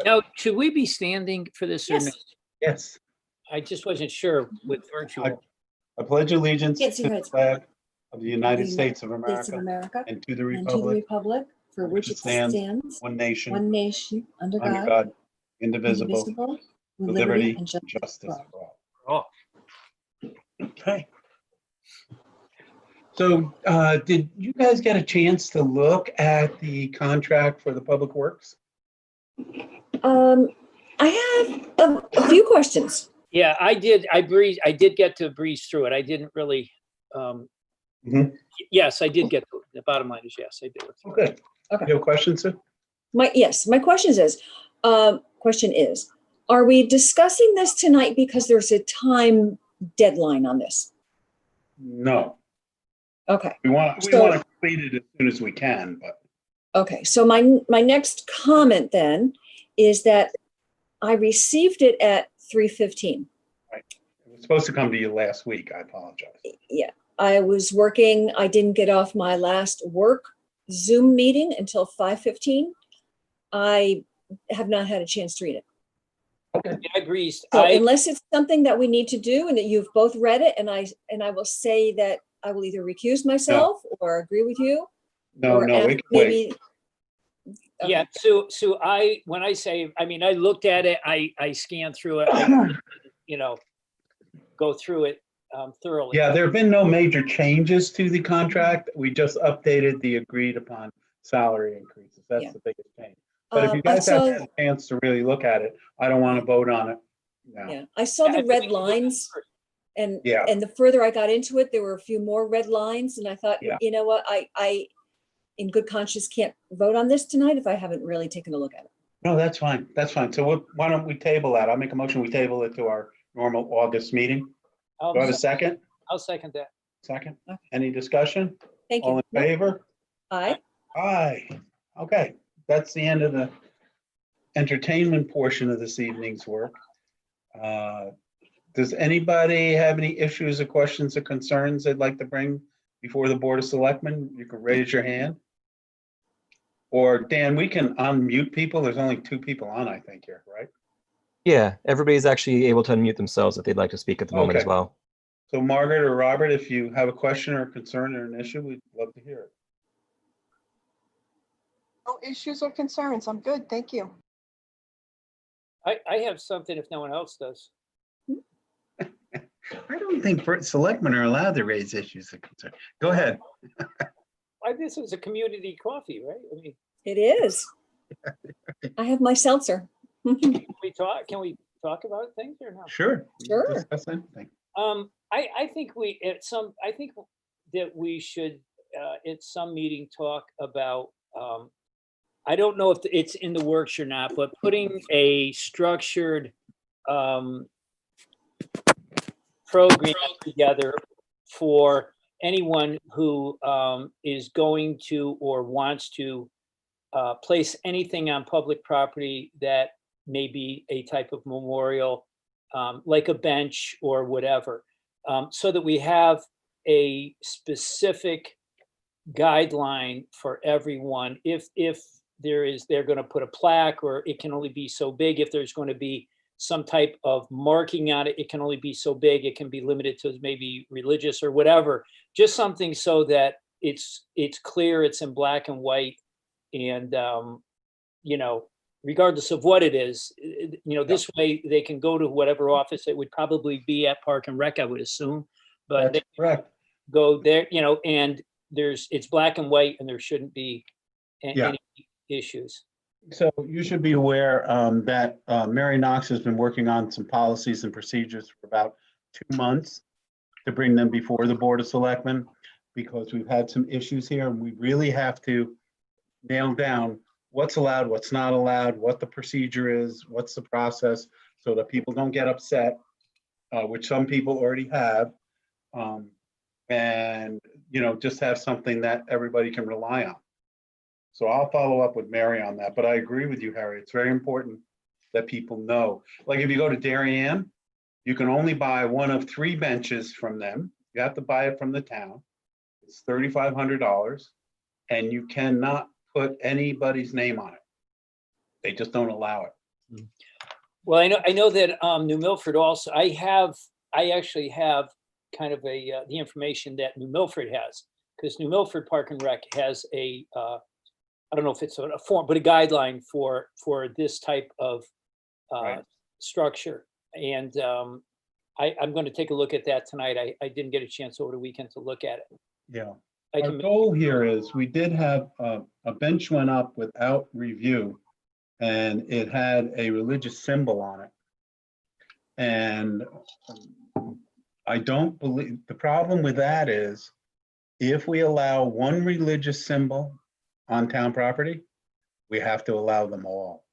Now, should we be standing for this or no? Yes. Yes. I just wasn't sure with virtual. I pledge allegiance Can't to see the her heads. flag of the United the States of States of America America and to the and to the republic republic for which it stands, one nation, one nation, under under God, God, indivisible, indivisible, with with liberty liberty and and justice justice for all. for all. Okay. So did you guys get a chance to look at the contract for the public works? I have a few questions. Yeah, I did. I did get to breeze through it. I didn't really. Yes, I did get to it. The bottom line is yes, I did. Okay. Okay. You have questions, sir? My question is, are we discussing this tonight because there's a time deadline on this? No. Okay. We want to complete it as soon as we can, but. Okay, so my next comment then is that I received it at 3:15. Right. It was supposed to come to you last week. I apologize. Yeah, I was working. I didn't get off my last work Zoom meeting until 5:15. I have not had a chance to read it. Okay. I agree. So unless it's something that we need to do and that you've both read it, and I will say that I will either recuse myself or agree with you. No, or we can maybe. wait. Okay. Yeah, so when I say, I mean, I looked at it, I scanned through it, go through it thoroughly. Yeah, there have been no major changes to the contract. We just updated the agreed upon salary increases. That's the biggest change. But if you guys haven't had a chance to really look at it, I don't want to vote on it now. Yeah, I saw the red lines, and the further I got into it, there were a few more red lines, and I thought, you know what, I in good conscience can't vote on this tonight if I haven't really taken a look at it. No, that's fine. That's fine. So why don't we table that? I'll make a motion. We table it to our normal August meeting. Do I have a second? I'll second that. Second. Okay. Any discussion? Thank you. All in favor? Aye. Aye. Okay, that's the end of the entertainment portion of this evening's work. Does anybody have any issues or questions or concerns they'd like to bring before the Board of Selectmen? You can raise your hand. Or Dan, we can unmute people. There's only 2 people on, I think, here, right? Yeah, everybody's actually able to unmute themselves if they'd like to speak at the moment as well. So Margaret or Robert, if you have a question or a concern or an issue, we'd love to hear it. No issues or concerns. I'm good. Thank you. I have something if no one else does. I don't think selectmen are allowed to raise issues of concern. Go ahead. This is a community coffee, right? I mean, It is. I have my seltzer. can we talk about things or no? Sure. Sure. Discuss anything. I think that we should at some meeting talk about I don't know if it's in the works or not, but putting a structured program together for anyone who is going to or wants to place anything on public property that may be a type of memorial, like a bench or whatever, so that we have a specific guideline for everyone. If they're going to put a plaque, or it can only be so big. If there's going to be some type of marking on it, it can only be so big. It can be limited to maybe religious or whatever. Just something so that it's clear, it's in black and white, and regardless of what it is, this way they can go to whatever office it would probably be at Park and Rec, I would assume. But That's correct. Go there, and it's black and white, and there shouldn't be any issues. So you should be aware that Mary Knox has been working on some policies and procedures for about 2 months to bring them before the Board of Selectmen, because we've had some issues here, and we really have to nail down what's allowed, what's not allowed, what the procedure is, what's the process, so that people don't get upset, which some people already have, and just have something that everybody can rely on. So I'll follow up with Mary on that, but I agree with you, Harry. It's very important that people know. Like if you go to Darien, you can only buy one of 3 benches from them. You have to buy it from the town. It's $3,500, and you cannot put anybody's name on it. They just don't allow it. Well, I know that New Milford also, I actually have kind of the information that New Milford has, because New Milford Park and Rec has I don't know if it's a form, but a guideline for this type of Right. structure. And I'm going to take a look at that tonight. I didn't get a chance over the weekend to look at it. Yeah. I Our can, goal here is, we did have a bench went up without review, and it had a religious symbol on it. And I don't believe, the problem with that is, if we allow one religious symbol on town property, we have to allow them all.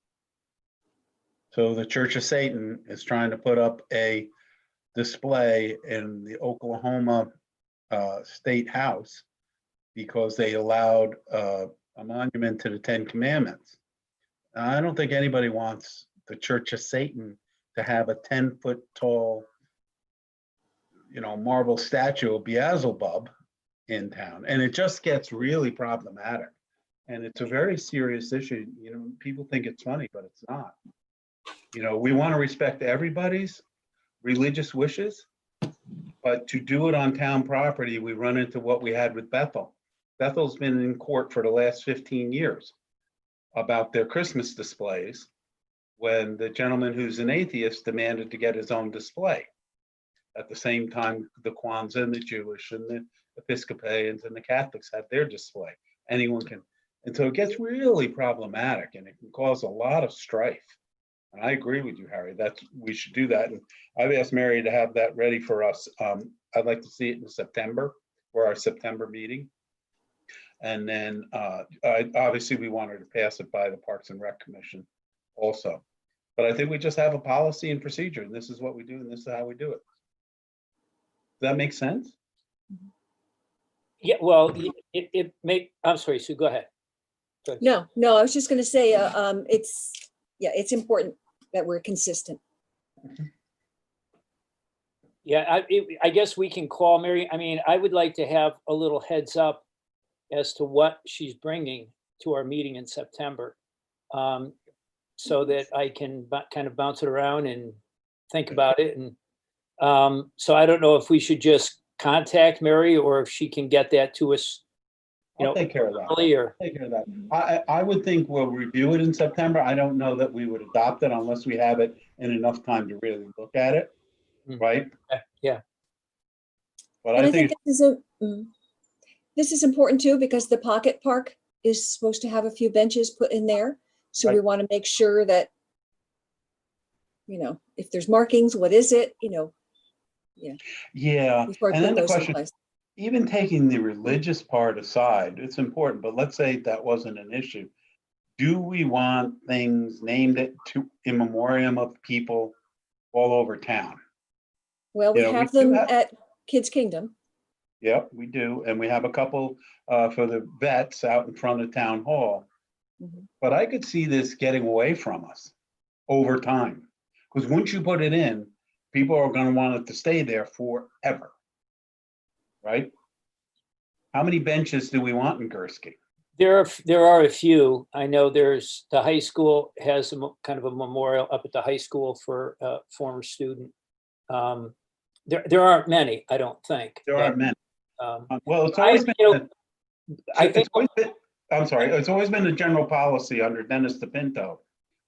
So the Church of Satan is trying to put up a display in the Oklahoma State House because they allowed a monument to the Ten Commandments. I don't think anybody wants the Church of Satan to have a 10-foot tall, marble statue of Beelzebub in town. And it just gets really problematic. And it's a very serious issue. People think it's funny, but it's not. We want to respect everybody's religious wishes, but to do it on town property, we run into what we had with Bethel. Bethel's been in court for the last 15 years about their Christmas displays, when the gentleman who's an atheist demanded to get his own display. At the same time, the Kwanzaa and the Jewish and the Episcopalians and the Catholics had their display. Anyone can. And so it gets really problematic, and it can cause a lot of strife. And I agree with you, Harry, we should do that. And I've asked Mary to have that ready for us. I'd like to see it in September, for our September meeting. And then obviously we want her to pass it by the Parks and Rec Commission also. But I think we just have a policy and procedure, and this is what we do, and this is how we do it. Does that make sense? yeah, well, I'm sorry, Sue, go ahead. No, I was just going to say, it's important that we're consistent. Yeah, I guess we can call Mary. I mean, I would like to have a little heads up as to what she's bringing to our meeting in September, so that I can kind of bounce it around and think about it. And so I don't know if we should just contact Mary, or if she can get that to us. I'll take care of that. Earlier. Take care of that. I would think we'll review it in September. I don't know that we would adopt it unless we have it in enough time to really look at it, right? Yeah. But And I think this is important too, because the Pocket Park is supposed to have a few benches put in there. So Right. we want to make sure that, if there's markings, what is it, yeah. before I And then put the those in question, place. even taking the religious part aside, it's important, but let's say that wasn't an issue. Do we want things named in memoriam of people all over town? Well, we we have do them have- at Kids Kingdom. Yep, we do. And we have a couple for the vets out in front of town hall. Mhm. But I could see this getting away from us over time. Because once you put it in, people are going to want it to stay there forever. Right? How many benches do we want in Gursky? There are a few. I know there's the high school has kind of a memorial up at the high school for a former student. There aren't many, I don't think. There aren't many. Um, Well, it's always been. I think I'm sorry, it's always been the general policy under Dennis DePinto,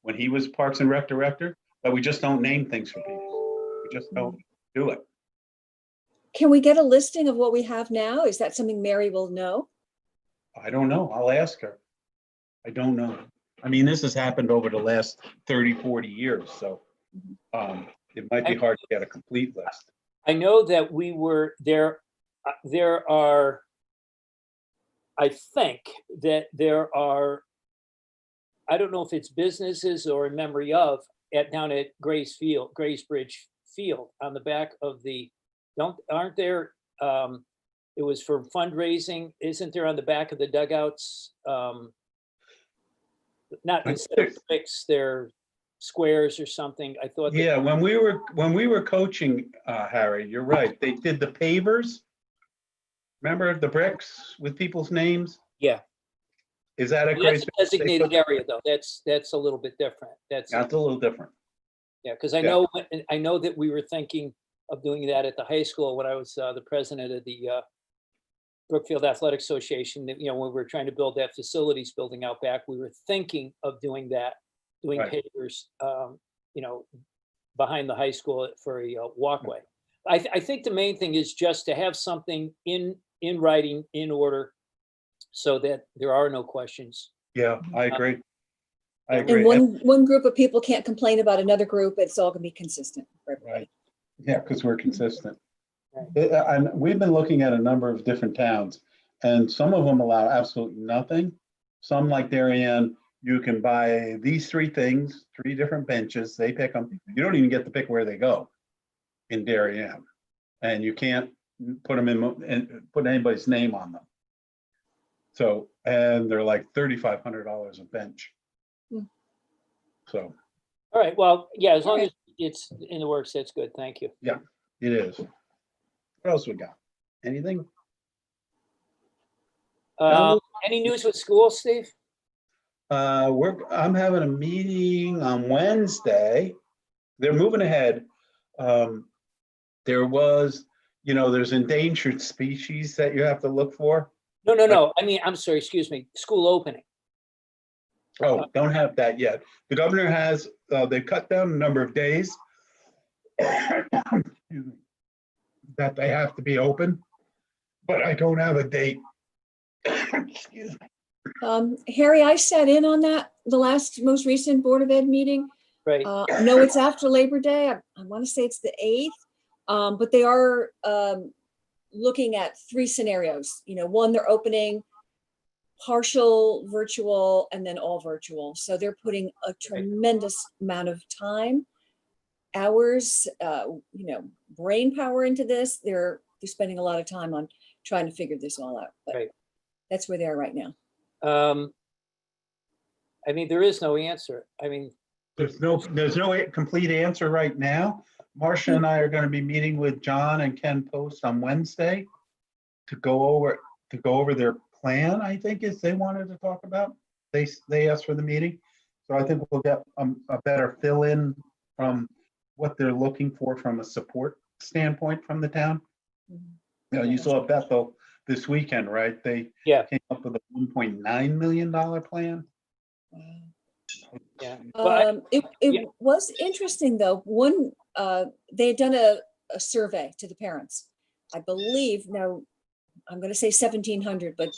when he was Parks and Rec director, that we just don't name things for people. We just don't do it. Can we get a listing of what we have now? Is that something Mary will know? I don't know. I'll ask her. I don't know. I mean, this has happened over the last 30, 40 years, so it might be hard to get a complete list. I know that we were there. There are, I think that there are, I don't know if it's businesses or in memory of, down at Graysbridge Field on the back of the, aren't there, it was for fundraising, isn't there on the back of the dugouts? Not instead of bricks, they're squares or something. I thought. Yeah, when we were coaching, Harry, you're right. They did the pavers. Remember the bricks with people's names? Yeah. Is that a That's great? a designated area, though. That's a little bit different. That's a little different. yeah, because I know that we were thinking of doing that at the high school when I was the president of the Brookfield Athletic Association. That, when we were trying to build that facilities building out back, we were thinking of doing that, doing Right. pavers, behind the high school for a walkway. I think the main thing is just to have something in writing, in order, so that there are no questions. Yeah, I agree. I And agree. one group of people can't complain about another group. It's all gonna be consistent for everybody. Right. Yeah, because we're consistent. Right. And we've been looking at a number of different towns, and some of them allow absolutely nothing. Some, like Darien, you can buy these 3 things, 3 different benches, they pick them. You don't even get to pick where they go in Darien. And you can't put them in and put anybody's name on them. So, and they're like $3,500 a bench. Hmm. So. All right. Well, yeah, as long Okay. as it's in the works, that's good. Thank you. Yeah, it is. What else we got? Anything? Any news with school, Steve? I'm having a meeting on Wednesday. They're moving ahead. There was, there's endangered species that you have to look for. No. I mean, I'm sorry, excuse me. School opening. Oh, don't have that yet. The governor has, they've cut down the number of days excuse me, that they have to be open, but I don't have a date. Excuse me. Harry, I sat in on that, the most recent Board of Ed meeting. Right. No, it's after Labor Day. I want to say it's the 8th, but they are looking at 3 scenarios. One, they're opening partial virtual and then all virtual. So they're putting a tremendous amount of time, hours, brain power into this. They're spending a lot of time on trying to figure this all out. But Right. That's where they are right now. I mean, there is no answer. I mean, There's no complete answer right now. Marcia and I are going to be meeting with John and Ken Post on Wednesday to go over their plan, I think is they wanted to talk about. They asked for the meeting. So I think we'll get a better fill in from what they're looking for from a support standpoint from the town. You saw Bethel this weekend, right? They came up with a $1.9 million plan. yeah. It was interesting though. They had done a survey to the parents. I believe, now I'm going to say 1,700, but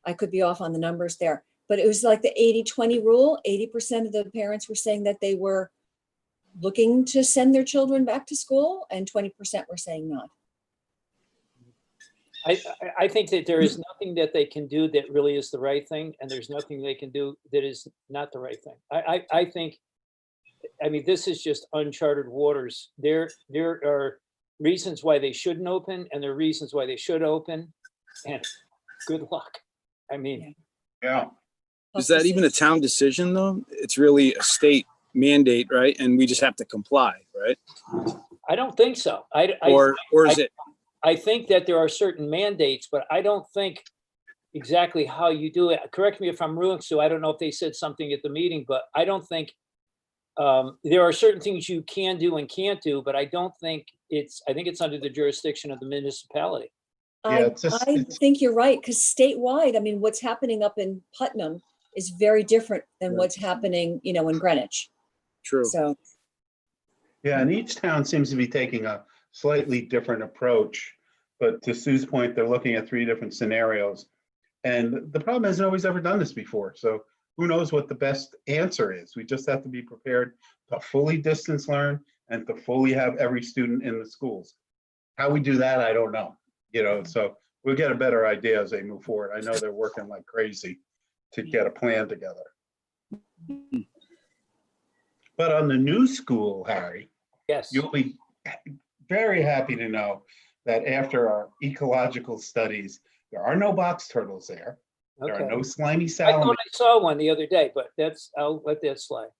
I could be off on the numbers there. But it was like the 80-20 rule. 80% of the parents were saying that they were looking to send their children back to school, and 20% were saying not. I think that there is nothing that they can do that really is the right thing, and there's nothing they can do that is not the right thing. I think, I mean, this is just uncharted waters. There are reasons why they shouldn't open, and there are reasons why they should open, and good luck. I mean, Yeah. Is that even a town decision though? It's really a state mandate, right? And we just have to comply, right? I don't think so. Or is it? I think that there are certain mandates, but I don't think exactly how you do it. Correct me if I'm wrong, Sue. I don't know if they said something at the meeting, but I don't think there are certain things you can do and can't do, but I think it's under the jurisdiction of the municipality. Yeah, I think you're right, because statewide, I mean, what's happening up in Putnam is very different than what's happening, in Greenwich. True. So. Yeah, and each town seems to be taking a slightly different approach. But to Sue's point, they're looking at 3 different scenarios. And the problem is nobody's ever done this before. So who knows what the best answer is? We just have to be prepared to fully distance learn and to fully have every student in the schools. How we do that, I don't know. So we'll get a better idea as they move forward. I know they're working like crazy to get a plan together. But on the new school, Harry, Yes. you'll be very happy to know that after our ecological studies, there are no box turtles there. There are no slimy I salamanders. thought I saw one the other day, but I'll let that slide.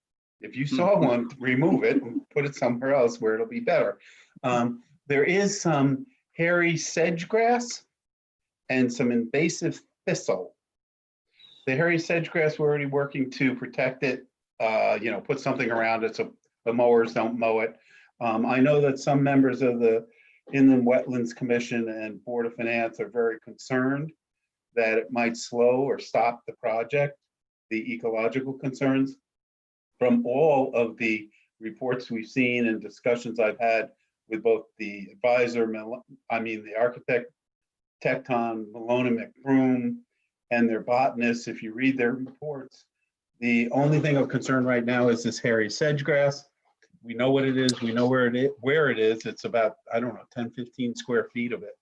If you saw one, remove it and put it somewhere else where it'll be better. There is some hairy sedge grass and some invasive thistle The hairy sedgegrass, we're already working to protect it, put something around it so the mowers don't mow it. I know that some members of the Inland Wetlands Commission and Board of Finance are very concerned that it might slow or stop the project, the ecological concerns. From all of the reports we've seen and discussions I've had with both the advisor, the architect, Tecton, Malone and McBroom, and their botanists, if you read their reports, the only thing of concern right now is this hairy sedgegrass. We know what it is. We know where it is. It's about, 10, 15 square feet of it.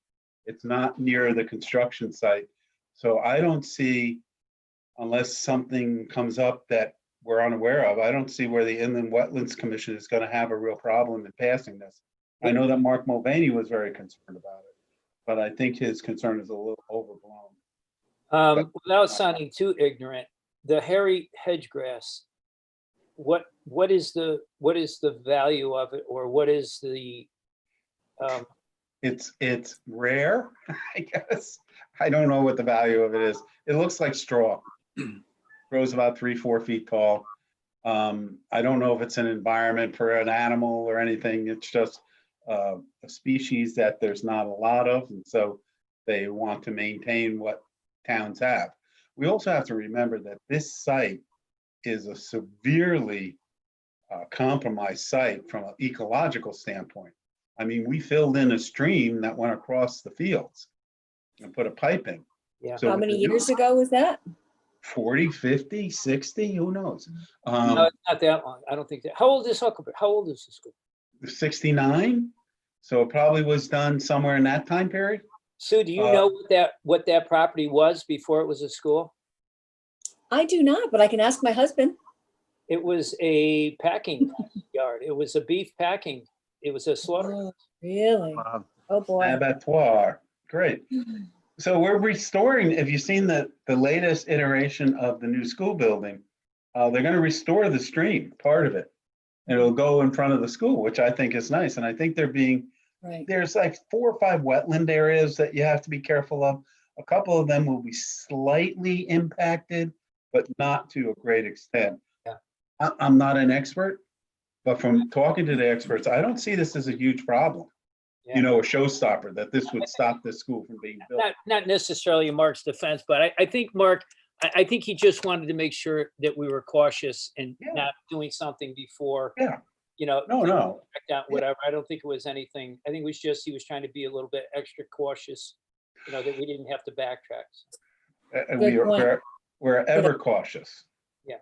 It's not near the construction site. So I don't see, unless something comes up that we're unaware of, I don't see where the Inland Wetlands Commission is going to have a real problem in passing this. I know that Mark Mulvaney was very concerned about it, but I think his concern is a little overblown. Without sounding too ignorant, the hairy hedgegrass, what is the value of it, or what is the It's rare, I guess. I don't know what the value of it is. It looks like straw. Grows about 3-4 feet tall. I don't know if it's an environment for an animal or anything. It's just a species that there's not a lot of, and so they want to maintain what towns have. We also have to remember that this site is a severely compromised site from an ecological standpoint. I mean, we filled in a stream that went across the fields and put a pipe in. Yeah. So How many years ago was that? 40, 50, 60, who knows? no, it's not that long. I don't think that. How old is Huckleberry? How old is the school? 69. So it probably was done somewhere in that time period. Sue, do you know what that property was before it was a school? I do not, but I can ask my husband. It was a packing yard. It was a beef packing. It was a slaughter. Oh, really? Wow. Oh, boy. Abattoir. Great. So we're restoring, have you seen the latest iteration of the new school building? They're going to restore the stream, part of it. And it'll go in front of the school, which I think is nice. And I think Right. there's like 4 or 5 wetland areas that you have to be careful of. A couple of them will be slightly impacted, but not to a great extent. Yeah. I'm not an expert, but from talking to the experts, I don't see this as a huge problem. Yeah. A showstopper, that this would stop this school from being built. Not necessarily in Mark's defense, but I think Mark, I think he just wanted to make sure that we were cautious and not doing something before. Yeah. No. Whatever. I don't think it was anything. I think it was just he was trying to be a little bit extra cautious, that we didn't have to backtrack. We're ever cautious. Yeah.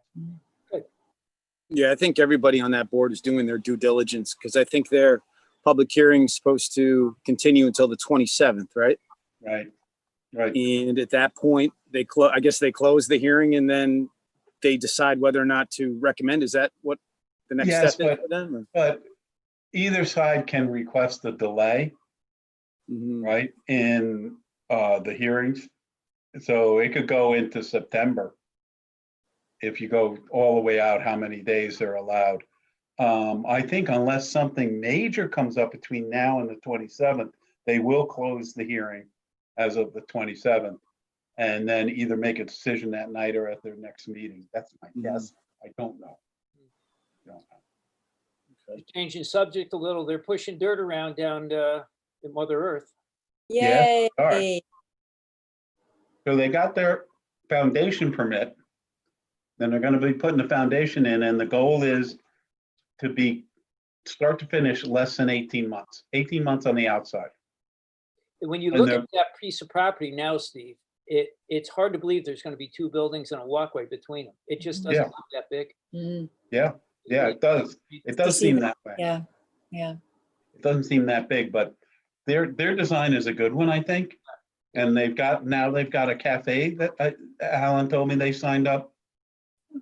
Yeah, I think everybody on that board is doing their due diligence, because I think their public hearing is supposed to continue until the 27th, right? Right. And at that point, I guess they close the hearing and then they decide whether or not to recommend. Is that what the next step is for them? But either side can request a delay, right, in the hearings. So it could go into September. If you go all the way out, how many days they're allowed. I think unless something major comes up between now and the 27th, they will close the hearing as of the 27th, and then either make a decision that night or at their next meeting. That's my guess. I don't know. Changing subject a little. They're pushing dirt around down in Mother Earth. Yay. Yeah, so they got their foundation permit. Then they're going to be putting the foundation in, and the goal is to be start to finish less than 18 months. 18 months on the outside. When you look at that piece of property now, Steve, it's hard to believe there's going to be 2 buildings and a walkway between them. It just doesn't look that big. Yeah, it does. It does seem that way. Yeah. It doesn't seem that big, but their design is a good one, I think. And they've got a cafe that Alan told me they signed up.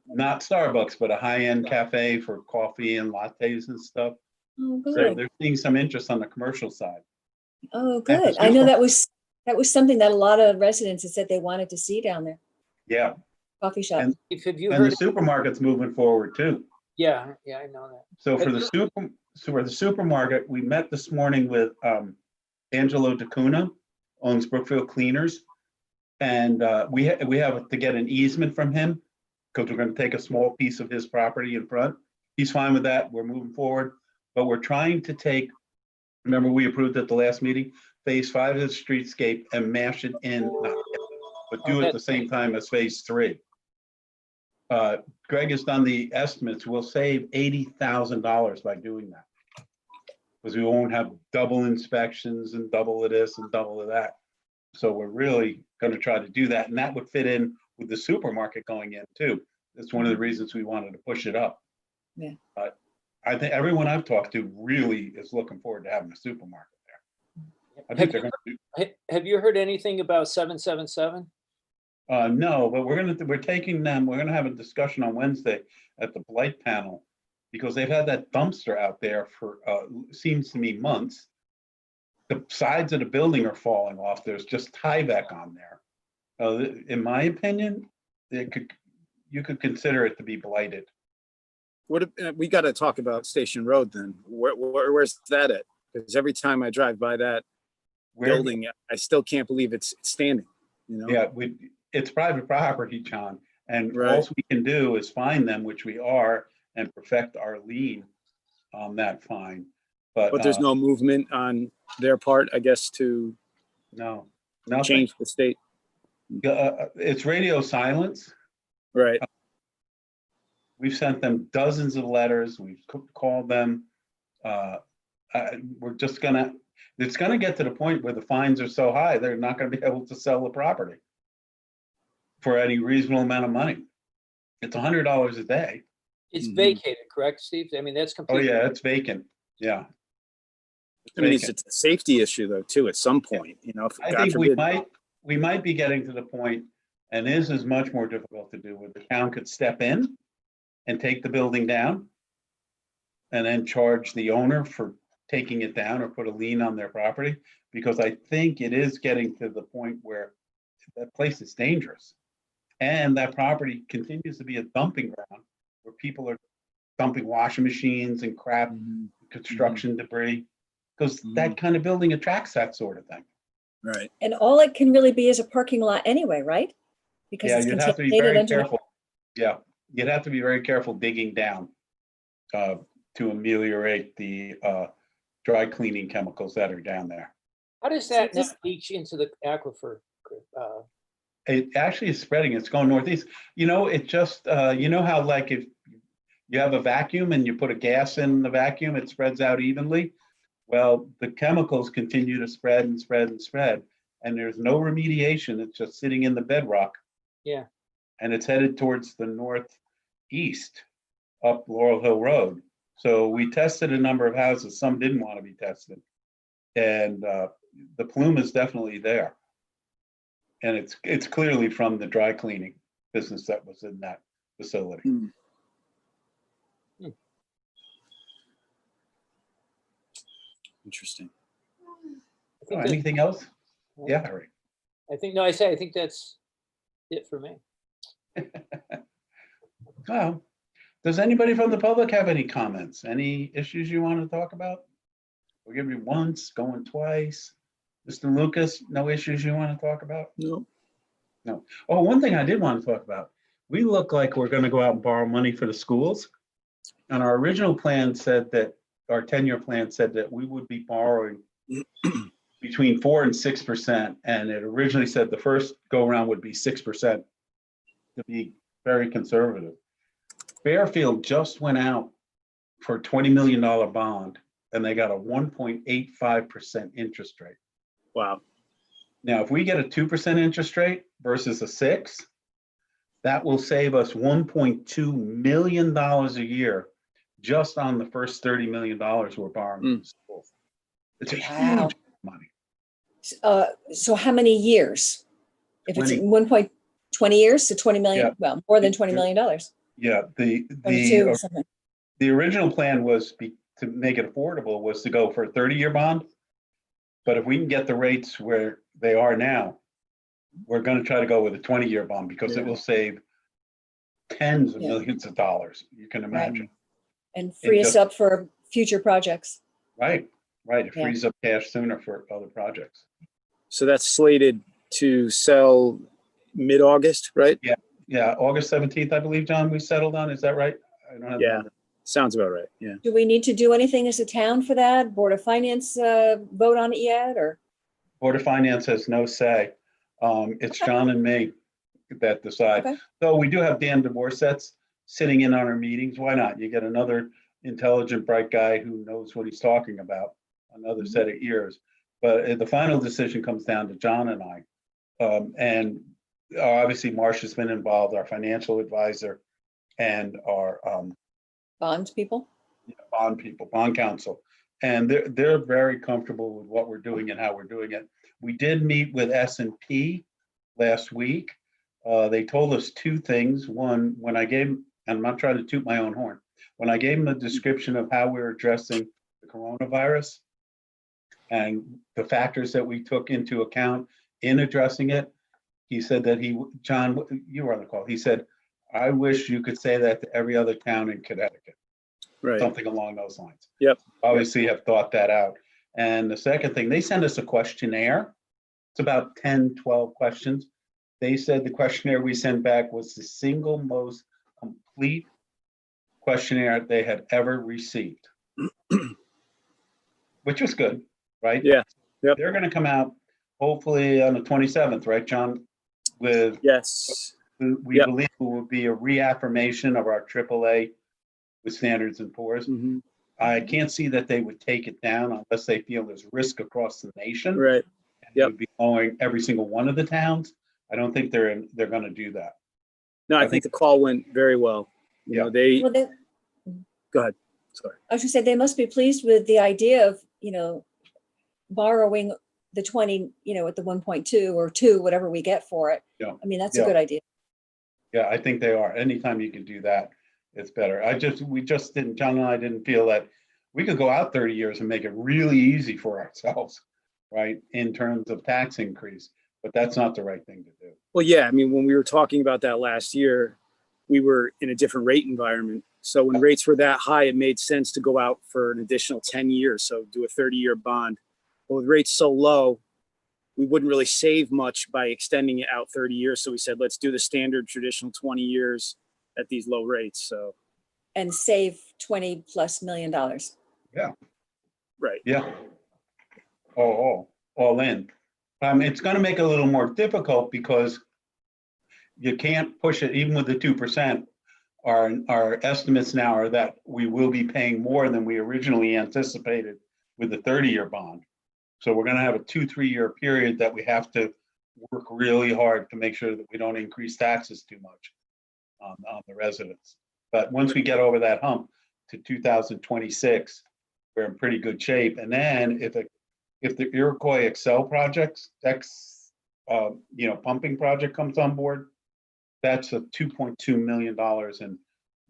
Not Starbucks, but a high-end cafe for coffee and lattes and stuff. Oh, good. So they're seeing some interest on the commercial side. Oh, good. I know that was something that a lot of residents had said they wanted to see down there. Yeah. Coffee shop. And Have you the heard? supermarket's moving forward too. Yeah, I know that. So for the supermarket, we met this morning with Angelo DeCuna, owns Brookfield Cleaners. And we have to get an easement from him because we're going to take a small piece of his property in front. He's fine with that. We're moving forward, but we're trying to take, remember we approved at the last meeting, phase 5 of the streetscape and mash it in, but do it at the same time as phase 3. Greg has done the estimates. We'll save $80,000 by doing that. Because we won't have double inspections and double of this and double of that. So we're really going to try to do that. And that would fit in with the supermarket going in too. That's one of the reasons we wanted to push it up. Yeah. But I think everyone I've talked to really is looking forward to having a supermarket there. I think they're going to do. Have you heard anything about 777? No, but we're taking them, we're going to have a discussion on Wednesday at the blight panel because they've had that dumpster out there for, seems to me, months. The sides of the building are falling off. There's just Tyvek on there. In my opinion, you could consider it to be blighted. What we got to talk about Station Road then. Where's that at? Because every time I drive by that building, I still can't believe it's standing. You know? Yeah, it's private property, John, and Right. all we can do is find them, which we are, and perfect our lien on that fine. But there's no movement on their part, I guess, to no, nothing. change the state. It's radio silence. Right. We've sent them dozens of letters. We've called them. We're just it's gonna get to the point where the fines are so high, they're not gonna be able to sell the property for any reasonable amount of money. It's $100 a day. It's vacated, correct, Steve? I mean, that's Oh completely. yeah, it's vacant. Yeah. I mean, it's a safety issue though, too, at some point, you know, if I God think forbid. we might be getting to the point, and this is much more difficult to do, where the town could step in and take the building down and then charge the owner for taking it down or put a lien on their property, because I think it is getting to the point where that place is dangerous. And that property continues to be a dumping ground where people are dumping washing machines and crap, construction debris, because that kind of building attracts that sort of thing. Right. And all it can really be is a parking lot anyway, right? Because Yeah, it's you'd have to be contaminated very underneath. careful. Yeah, you'd have to be very careful digging down to ameliorate the dry cleaning chemicals that are down there. How does that not leach into the aquifer? It actually is spreading. It's going northeast. You know, it just, you know how like if you have a vacuum and you put a gas in the vacuum, it spreads out evenly. Well, the chemicals continue to spread and spread and spread, and there's no remediation. It's just sitting in the bedrock. Yeah. And it's headed towards the northeast up Laurel Hill Road. So we tested a number of houses. Some didn't want to be tested. And the plume is definitely there. And it's clearly from the dry cleaning business that was in that facility. Interesting. Oh, anything else? Yeah, Harry. I think that's it for me. Well, does anybody from the public have any comments? Any issues you want to talk about? We'll give you once, going twice. Mr. Lucas, no issues you want to talk about? No. No. Oh, one thing I did want to talk about. We look like we're going to go out and borrow money for the schools. And our original plan said that, our 10-year plan said that we would be borrowing between 4% and 6%. And it originally said the first go around would be 6%, to be very conservative. Fairfield just went out for a $20 million bond, and they got a 1.85% interest rate. Wow. Now, if we get a 2% interest rate versus a 6%, that will save us $1.2 million a year just on the first $30 million we're borrowing from schools. It's a huge money. So how many years? If it's 20. 1.20 years, so 20 million, Yeah. well, more than $20 million. Yeah, 22 or something. the original plan was to make it affordable was to go for a 30-year bond. But if we can get the rates where they are now, we're going to try to go with a 20-year bond because it will save tens of millions of dollars. You can imagine. And free us up for future projects. Right. It frees up cash sooner for other projects. So that's slated to sell mid-August, right? Yeah, August 17th, I believe, John, we settled on. Is that right? I don't have the Yeah. number. Sounds about right. Yeah. Do we need to do anything as a town for that? Board of Finance vote on it yet, or? Board of Finance has no say. It's John and me that decide. Okay. So we do have Dan DeBorsets sitting in on our meetings. Why not? You get another intelligent, bright guy who knows what he's talking about, another set of ears. But the final decision comes down to John and I. And obviously Marsh has been involved, our financial advisor and our Bond people? bond people, bond counsel. And they're very comfortable with what we're doing and how we're doing it. We did meet with S&P last week. They told us two things. One, when I gave, and I'm not trying to toot my own horn, when I gave them a description of how we're addressing the coronavirus and the factors that we took into account in addressing it, he said that John, you were on the call, he said, I wish you could say that to every other town in Connecticut. Right. Something along those lines. Yep. Obviously have thought that out. And the second thing, they send us a questionnaire. It's about 10, 12 questions. They said the questionnaire we sent back was the single most complete questionnaire they had ever received, which was good, right? Yeah. Yep. They're going to come out hopefully on the 27th, right, John? With Yes. we Yep. believe it will be a reaffirmation of our AAA with Standards and Poor's. Mm-hmm. I can't see that they would take it down unless they feel there's risk across the nation. Right. And Yep. it would be owing every single one of the towns. I don't think they're going to do that. No, I think the call went very well. You know, Well, go ahead. Sorry. I should say they must be pleased with the idea of, borrowing the 20, at the 1.2 or 2, whatever we get for it. Yeah. I mean, that's a good idea. Yeah, I think they are. Anytime you can do that, it's better. We just didn't, John and I didn't feel that we could go out 30 years and make it really easy for ourselves, right? In terms of tax increase, but that's not the right thing to do. Well, yeah, I mean, when we were talking about that last year, we were in a different rate environment. So when rates were that high, it made sense to go out for an additional 10 years. So do a 30-year bond. But with rates so low, we wouldn't really save much by extending it out 30 years. So we said, let's do the standard traditional 20 years at these low rates. So. And save $20+ million. Yeah. Right. Yeah. All in. It's going to make it a little more difficult because you can't push it even with the 2%. Our estimates now are that we will be paying more than we originally anticipated with the 30-year bond. So we're going to have a 2-3 year period that we have to work really hard to make sure that we don't increase taxes too much on the residents. But once we get over that hump to 2026, we're in pretty good shape. And then if the Iroquois Excel projects, pumping project comes on board, that's a $2.2 million in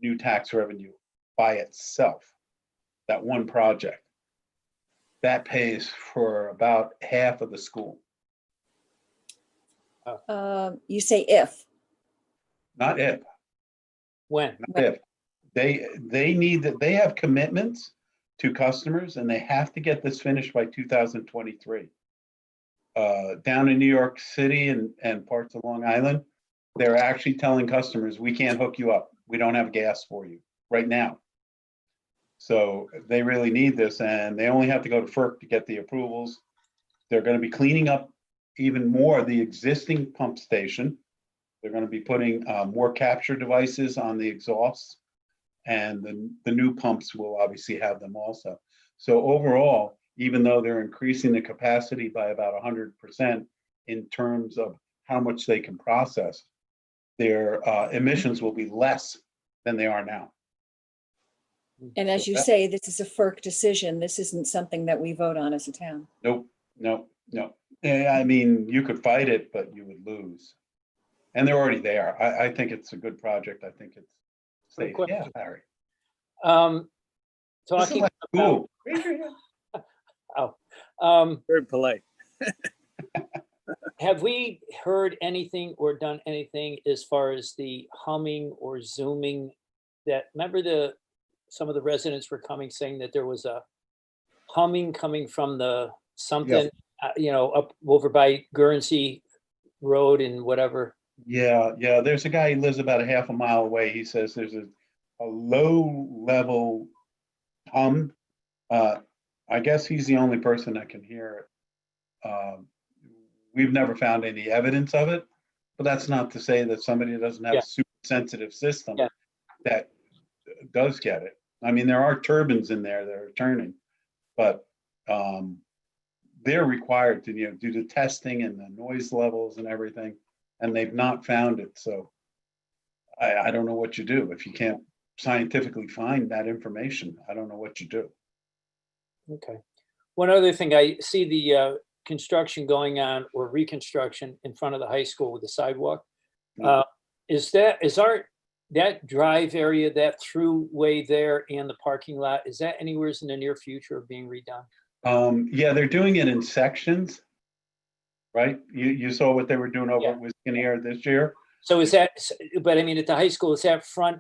new tax revenue by itself. That one project. That pays for about half of the school. You say if. Not if. When? Not if. They have commitments to customers and they have to get this finished by 2023. Down in New York City and parts of Long Island, they're actually telling customers, we can't hook you up. We don't have gas for you right now. So they really need this and they only have to go to FERC to get the approvals. They're going to be cleaning up even more the existing pump station. They're going to be putting more capture devices on the exhausts and the new pumps will obviously have them also. So overall, even though they're increasing the capacity by about 100% in terms of how much they can process, their emissions will be less than they are now. And as you say, this is a FERC decision. This isn't something that we vote on as a town. Nope. I mean, you could fight it, but you would lose. And they're already there. I think it's a good project. I think it's safe. Yeah, Harry. Talking like about, Very polite. have we heard anything or done anything as far as the humming or zooming that, remember some of the residents were coming saying that there was a humming coming from the something, up over by Guernsey road and whatever. Yeah, yeah, there's a guy, he lives about a half a mile away. He says there's a low level hum. I guess he's the only person that can hear it. We've never found any evidence of it, but that's not to say that somebody that doesn't have Yeah. a super sensitive system Yeah. that does get it. I mean, there are turbines in there that are turning, but they're required to, do the testing and the noise levels and everything, and they've not found it. So I don't know what you do if you can't scientifically find that information. I don't know what you do. Okay. One other thing, I see the construction going on, or reconstruction in front of the high school with the sidewalk. Is that drive area, that throughway there and the parking lot, is that anywhere in the near future of being redone? Yeah, they're doing it in sections, right? You saw what they were doing over at Wisconsin this year. So is that, but I mean, at the high school, is that front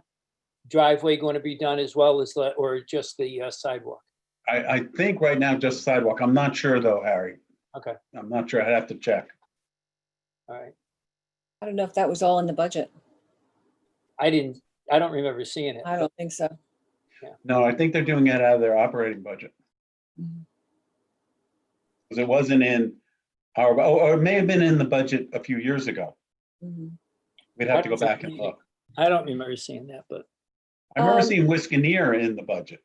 driveway going to be done as well as, or just the sidewalk? I think right now just sidewalk. I'm not sure though, Harry. Okay, I'm not sure. I'd have to check. all right. I don't know if that was all in the budget. I don't remember seeing it. I don't think so. No, I think they're doing it out of their operating budget. Mhm. Because it wasn't in our, or it may have been in the budget a few years ago. Mhm. We'd have to go back and look. I don't remember seeing that, but I remember seeing Wisconsin in the budget.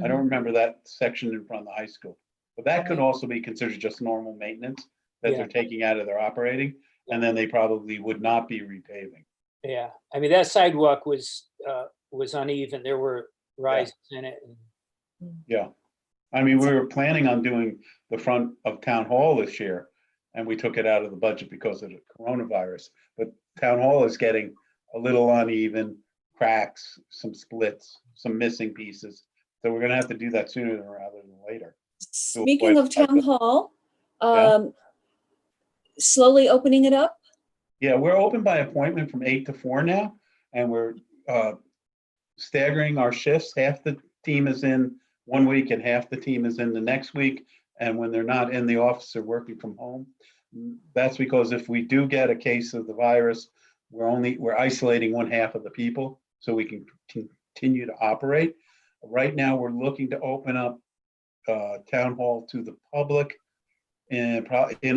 I don't Mhm. remember that section in front of the high school. But that could Right. also be considered just normal maintenance that Yeah. they're taking out of their operating, and then they probably would not be repaving. yeah, I mean, that sidewalk was uneven. There were rises in it. And Yeah. I mean, we were planning on doing the front of Town Hall this year, and we took it out of the budget because of the coronavirus. But Town Hall is getting a little uneven, cracks, some splits, some missing pieces. So we're gonna have to do that sooner rather than later. Speaking of town hall, Yeah. slowly opening it up. Yeah, we're open by appointment from 8 to 4 now, and we're staggering our shifts. Half the team is in one week and half the team is in the next week. And when they're not in the office, they're working from home. That's because if we do get a case of the virus, we're isolating one half of the people so we can continue to operate. Right now, we're looking to open up town hall to the public in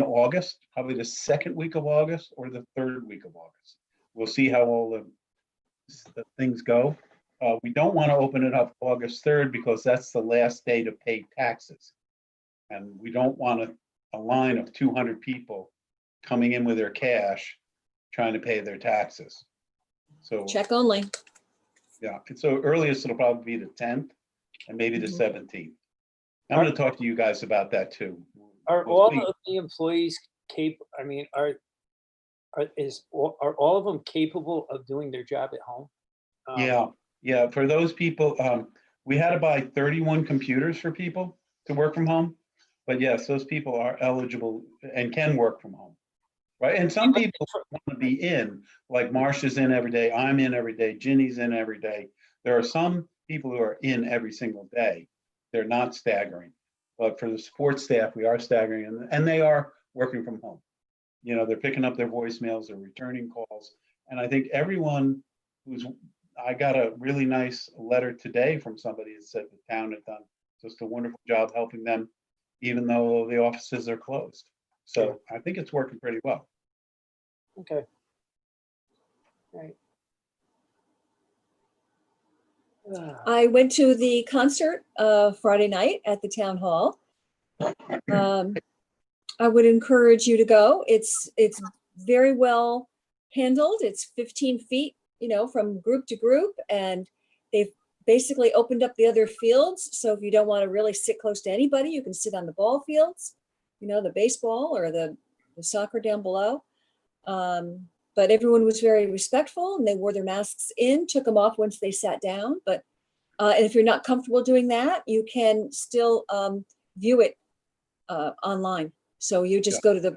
August, probably the second week of August or the third week of August. We'll see how all the things go. We don't want to open it up August 3rd because that's the last day to pay taxes. And we don't want a line of 200 people coming in with their cash trying to pay their taxes. So Check only. yeah, so earliest it'll probably be the 10th and maybe the 17th. I'm going to talk to you guys about that too. are all of the employees I mean, are all of them capable of doing their job at home? Yeah. For those people, we had to buy 31 computers for people to work from home. But yes, those people are eligible and can work from home, right? And some people want to be in, like Marcia's in every day, I'm in every day, Ginny's in every day. There are some people who are in every single day. They're not staggering. But for the support staff, we are staggering, and they are working from home. They're picking up their voicemails, they're returning calls. And I think everyone I got a really nice letter today from somebody that said the town had done just a wonderful job helping them, even though the offices are closed. So I think it's working pretty well. Okay. Right. I went to the concert Friday night at the town hall. I would encourage you to go. It's very well handled. It's 15 feet, from group to group, and they've basically opened up the other fields. So if you don't want to really sit close to anybody, you can sit on the ball fields, the baseball or the soccer down below. But everyone was very respectful and they wore their masks took them off once they sat down. But and if you're not comfortable doing that, you can still view it online. So you just go to the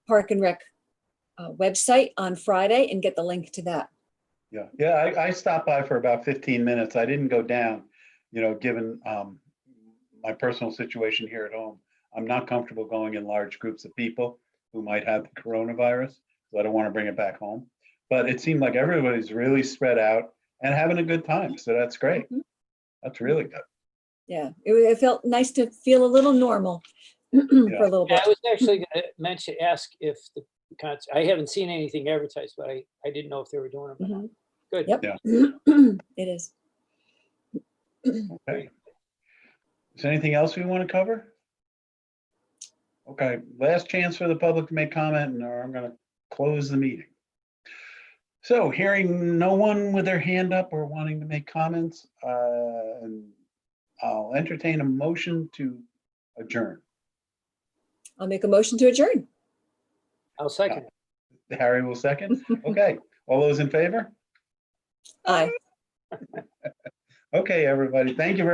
Park and Rec website on Friday and get the link to that. Yeah. I stopped by for about 15 minutes. I didn't go down, given my personal situation here at home. I'm not comfortable going in large groups of people. who might have the coronavirus, so I don't want to bring it back home. But it seemed like everybody's really spread out and having a good time, so that's great. That's really good. Yeah, it felt nice to feel a little normal for a little Yeah, bit. I was actually going to ask if the concert, I haven't seen anything advertised, but I didn't know if they were doing it. Mhm. Good. Yep. Yeah. It is. Okay. Is there anything else we want to cover? Okay, last chance for the public to make comment, and I'm going to close the meeting. So hearing no one with their hand up or wanting to make comments, and I'll entertain a motion to adjourn. I'll make a motion to adjourn. I'll second. Harry will second. Okay, all those in favor? Aye. Okay, everybody, thank you very